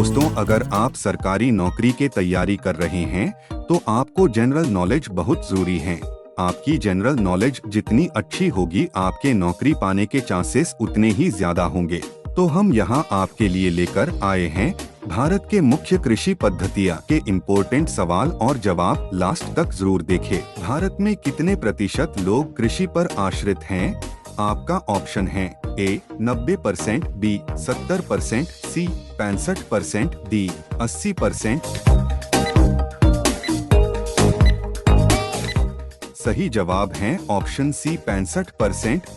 दोस्तों, अगर आप सरकारी नौकरी की तैयारी कर रहे हैं तो आपको जनरल नॉलेज बहुत जरूरी है। आपकी जनरल नॉलेज जितनी अच्छी होगी, आपके नौकरी पाने के चांसेस उतने ही ज्यादा होंगे। तो हम यहाँ आपके लिए लेकर आए हैं भारत के मुख्य कृषि पद्धतियाँ के इम्पोर्टेंट सवाल और जवाब। लास्ट तक जरूर देखें। भारत में कितने प्रतिशत लोग कृषि पर आश्रित हैं? आपका ऑप्शन है ए 90%, बी 70%, सी 65%, डी 80%। सही जवाब है ऑप्शन सी 65%।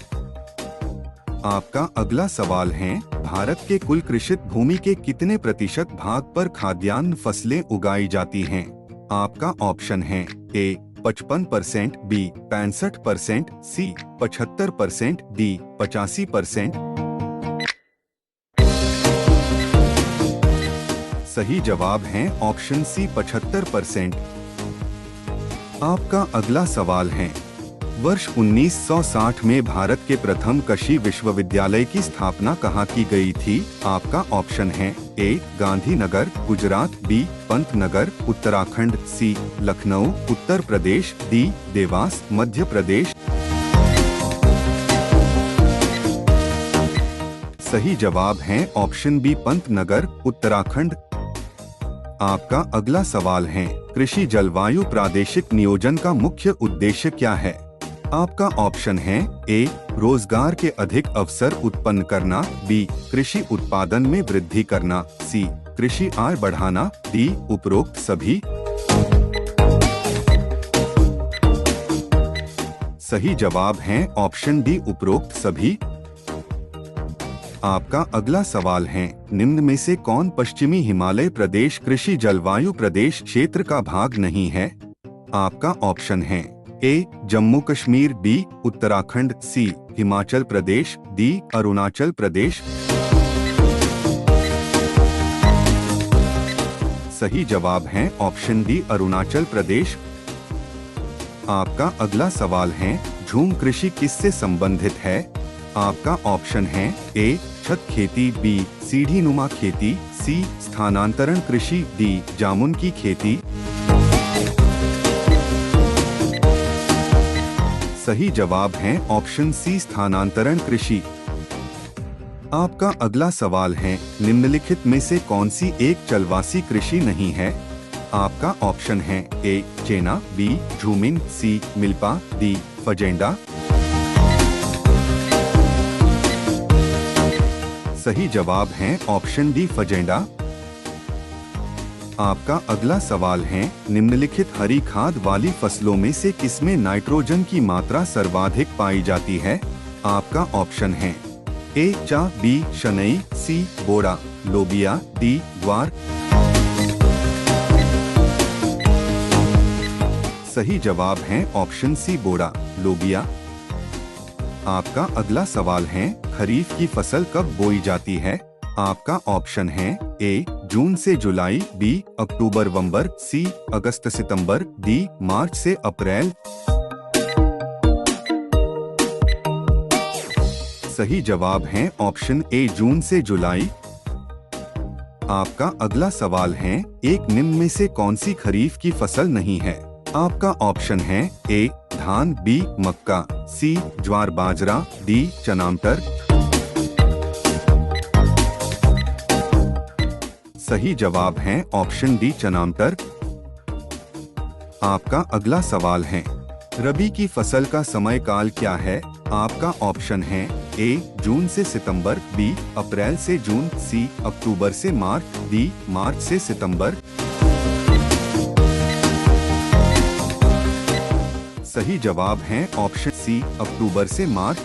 आपका अगला सवाल है, भारत के कुल कृषित भूमि के कितने प्रतिशत भाग पर खाद्यान्न फसलें उगाई जाती हैं? आपका ऑप्शन है ए 55%, बी 65%, सी 75%, डी 85%। सही जवाब है ऑप्शन सी 75%। आपका अगला सवाल है, वर्ष 1960 में भारत के प्रथम कृषि विश्वविद्यालय की स्थापना कहाँ की गई थी? आपका ऑप्शन है ए गांधीनगर, गुजरात, बी पंतनगर, उत्तराखंड, सी लखनऊ, उत्तर प्रदेश, डी देवास, मध्य प्रदेश। सही जवाब है ऑप्शन बी पंतनगर, उत्तराखंड। आपका अगला सवाल है, कृषि जलवायु प्रादेशिक नियोजन का मुख्य उद्देश्य क्या है? आपका ऑप्शन है ए रोजगार के अधिक अवसर उत्पन्न करना, बी कृषि उत्पादन में वृद्धि करना, सी कृषि आय बढ़ाना, डी उपरोक्त सभी। सही जवाब है ऑप्शन डी उपरोक्त सभी। आपका अगला सवाल है, निम्न में से कौन पश्चिमी हिमालय प्रदेश कृषि जलवायु प्रदेश क्षेत्र का भाग नहीं है? आपका ऑप्शन है ए जम्मू कश्मीर, बी उत्तराखंड, सी हिमाचल प्रदेश, डी अरुणाचल प्रदेश। सही जवाब है ऑप्शन डी अरुणाचल प्रदेश। आपका अगला सवाल है, झूम कृषि किससे संबंधित है? आपका ऑप्शन है ए छत खेती, बी सीढ़ी नुमा खेती, सी स्थानांतरण कृषि, डी जामुन की खेती। सही जवाब है ऑप्शन सी स्थानांतरण कृषि। आपका अगला सवाल है, निम्नलिखित में से कौन सी एक चलवासी कृषि नहीं है? आपका ऑप्शन है ए चेना, बी झूमिंग, सी मिल्पा, डी फजेंडा। सही जवाब है ऑप्शन डी फजेंडा। आपका अगला सवाल है, निम्नलिखित हरी खाद वाली फसलों में से किसमें नाइट्रोजन की मात्रा सर्वाधिक पाई जाती है? आपका ऑप्शन है ए चा, बी शनई, सी बोड़ा, लोबिया, डी ग्वार। सही जवाब है ऑप्शन सी बोड़ा, लोबिया। आपका अगला सवाल है, खरीफ की फसल कब बोई जाती है? आपका ऑप्शन है ए जून से जुलाई, बी अक्टूबर नवंबर, सी अगस्त सितंबर, डी मार्च से अप्रैल। सही जवाब है ऑप्शन ए जून से जुलाई। आपका अगला सवाल है, एक निम्न में से कौन सी खरीफ की फसल नहीं है? आपका ऑप्शन है ए धान, बी मक्का, सी ज्वार बाजरा, डी चना मटर। सही जवाब है ऑप्शन डी चना मटर। आपका अगला सवाल है, रबी की फसल का समय काल क्या है? आपका ऑप्शन है ए जून से सितंबर, बी अप्रैल से जून, सी अक्टूबर से मार्च, डी मार्च से सितंबर। सही जवाब है ऑप्शन सी अक्टूबर से मार्च।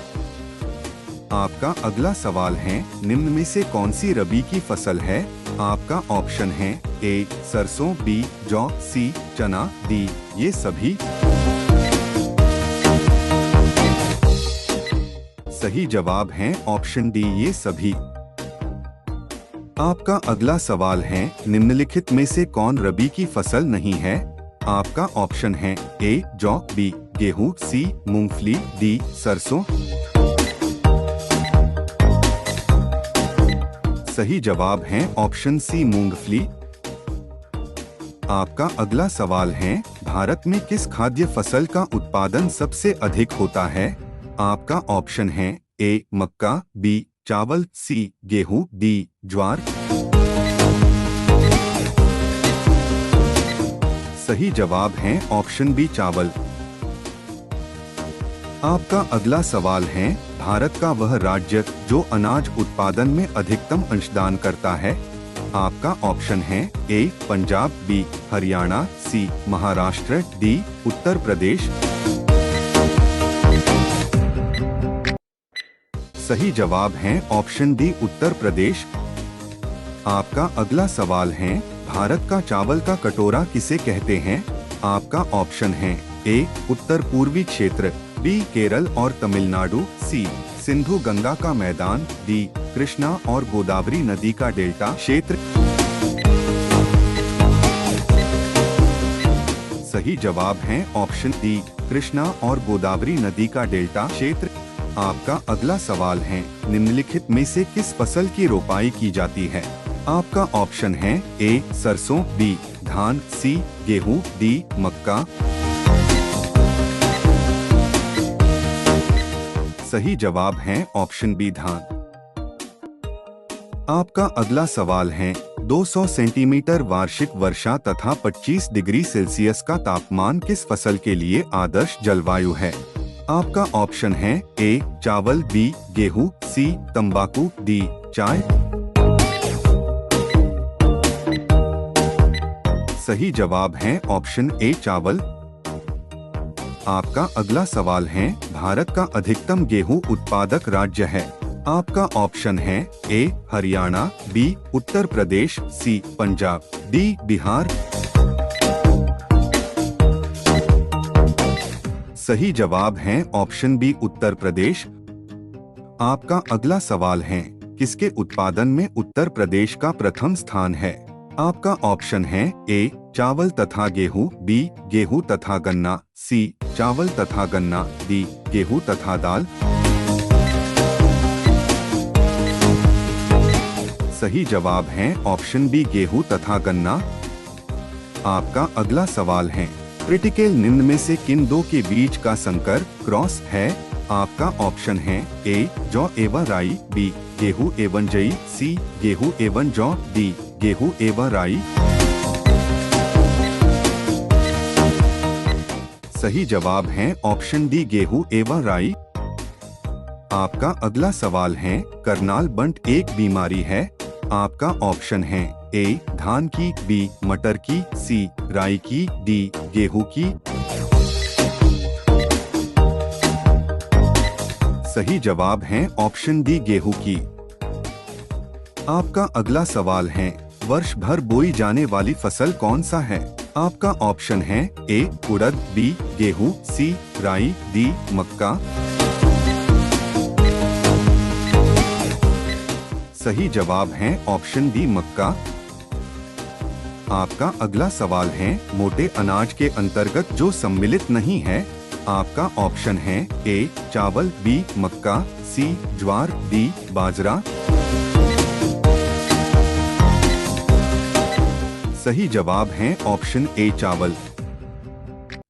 आपका अगला सवाल है, निम्न में से कौन सी रबी की फसल है? आपका ऑप्शन है ए सरसों, बी जौ, सी चना, डी ये सभी। सही जवाब है ऑप्शन डी ये सभी। आपका अगला सवाल है, निम्नलिखित में से कौन रबी की फसल नहीं है? आपका ऑप्शन है ए जौ, बी गेहूं, सी मूंगफली, डी सरसों। सही जवाब है ऑप्शन सी मूंगफली। आपका अगला सवाल है, भारत में किस खाद्य फसल का उत्पादन सबसे अधिक होता है? आपका ऑप्शन है ए मक्का, बी चावल, सी गेहूं, डी ज्वार। सही जवाब है ऑप्शन बी चावल। आपका अगला सवाल है, भारत का वह राज्य जो अनाज उत्पादन में अधिकतम अंशदान करता है? आपका ऑप्शन है ए पंजाब, बी हरियाणा, सी महाराष्ट्र, डी उत्तर प्रदेश। सही जवाब है ऑप्शन डी उत्तर प्रदेश। आपका अगला सवाल है, भारत का चावल का कटोरा किसे कहते हैं? आपका ऑप्शन है ए उत्तर पूर्वी क्षेत्र, बी केरल और तमिलनाडु, सी सिंधु गंगा का मैदान, डी कृष्णा और गोदावरी नदी का डेल्टा क्षेत्र। सही जवाब है ऑप्शन डी कृष्णा और गोदावरी नदी का डेल्टा क्षेत्र। आपका अगला सवाल है, निम्नलिखित में से किस फसल की रोपाई की जाती है? आपका ऑप्शन है ए सरसों, बी धान, सी गेहूं, डी मक्का। सही जवाब है ऑप्शन बी धान। आपका अगला सवाल है, 200 सेंटीमीटर वार्षिक वर्षा तथा 25 डिग्री सेल्सियस का तापमान किस फसल के लिए आदर्श जलवायु है? आपका ऑप्शन है ए चावल, बी गेहूं, सी तंबाकू, डी चाय। सही जवाब है ऑप्शन ए चावल। आपका अगला सवाल है, भारत का अधिकतम गेहूं उत्पादक राज्य है? आपका ऑप्शन है ए हरियाणा, बी उत्तर प्रदेश, सी पंजाब, डी बिहार। सही जवाब है ऑप्शन बी उत्तर प्रदेश। आपका अगला सवाल है, किसके उत्पादन में उत्तर प्रदेश का प्रथम स्थान है? आपका ऑप्शन है ए चावल तथा गेहूं, बी गेहूं तथा गन्ना, सी चावल तथा गन्ना, डी गेहूं तथा दाल। सही जवाब है ऑप्शन बी गेहूं तथा गन्ना। आपका अगला सवाल है, क्रिटिकल निम्न में से किन दो के बीच का संकर क्रॉस है? आपका ऑप्शन है ए जौ एवं राई, बी गेहूं एवं जई, सी गेहूं एवं जौ, डी गेहूं एवं राई। सही जवाब है ऑप्शन डी गेहूं एवं राई। आपका अगला सवाल है, करनाल बंट एक बीमारी है? आपका ऑप्शन है ए धान की, बी मटर की, सी राई की, डी गेहूं की। सही जवाब है ऑप्शन डी गेहूं की। आपका अगला सवाल है, वर्ष भर बोई जाने वाली फसल कौन सा है? आपका ऑप्शन है ए उड़द, बी गेहूं, सी राई, डी मक्का। सही जवाब है ऑप्शन डी मक्का। आपका अगला सवाल है, मोटे अनाज के अंतर्गत जो सम्मिलित नहीं है? आपका ऑप्शन है ए चावल, बी मक्का, सी ज्वार, डी बाजरा। सही जवाब है ऑप्शन ए चावल।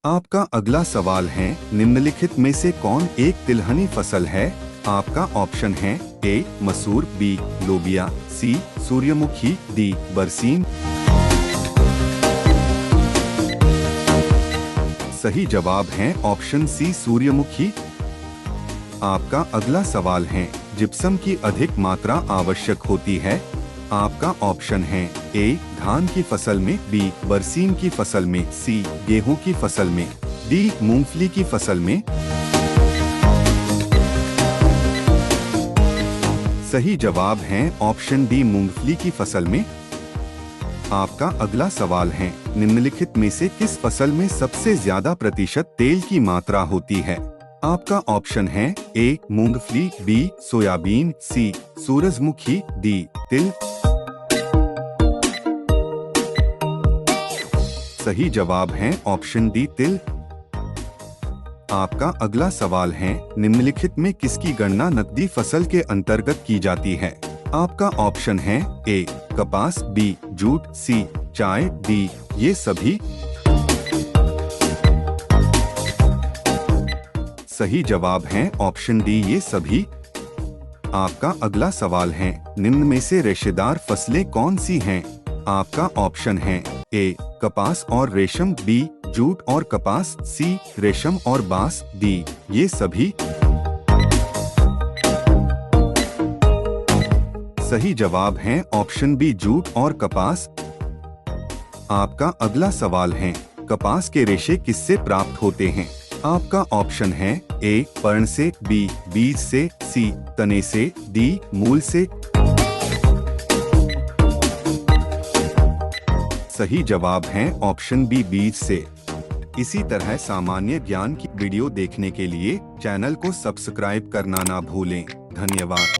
आपका अगला सवाल है, निम्नलिखित में से कौन एक तिलहनी फसल है? आपका ऑप्शन है ए मसूर, बी लोबिया, सी सूर्यमुखी, डी बरसीम। सही जवाब है ऑप्शन सी सूर्यमुखी। आपका अगला सवाल है, जिप्सम की अधिक मात्रा आवश्यक होती है? आपका ऑप्शन है ए धान की फसल में, बी बरसीम की फसल में, सी गेहूं की फसल में, डी मूंगफली की फसल में। सही जवाब है ऑप्शन डी मूंगफली की फसल में। आपका अगला सवाल है, निम्नलिखित में से किस फसल में सबसे ज्यादा प्रतिशत तेल की मात्रा होती है? आपका ऑप्शन है ए मूंगफली, बी सोयाबीन, सी सूरजमुखी, डी तिल। सही जवाब है ऑप्शन डी तिल। आपका अगला सवाल है, निम्नलिखित में किसकी गणना नकदी फसल के अंतर्गत की जाती है? आपका ऑप्शन है ए कपास, बी जूट, सी चाय, डी ये सभी। सही जवाब है ऑप्शन डी ये सभी। आपका अगला सवाल है, निम्न में से रेशेदार फसलें कौन सी हैं? आपका ऑप्शन है ए कपास और रेशम, बी जूट और कपास, सी रेशम और बांस, डी ये सभी। सही जवाब है ऑप्शन बी जूट और कपास। आपका अगला सवाल है, कपास के रेशे किससे प्राप्त होते हैं? आपका ऑप्शन है ए पर्ण से, बी बीज से, सी तने से, डी मूल से। सही जवाब है ऑप्शन बी बीज से। इसी तरह सामान्य ज्ञान की वीडियो देखने के लिए चैनल को सब्सक्राइब करना ना भूलें। धन्यवाद।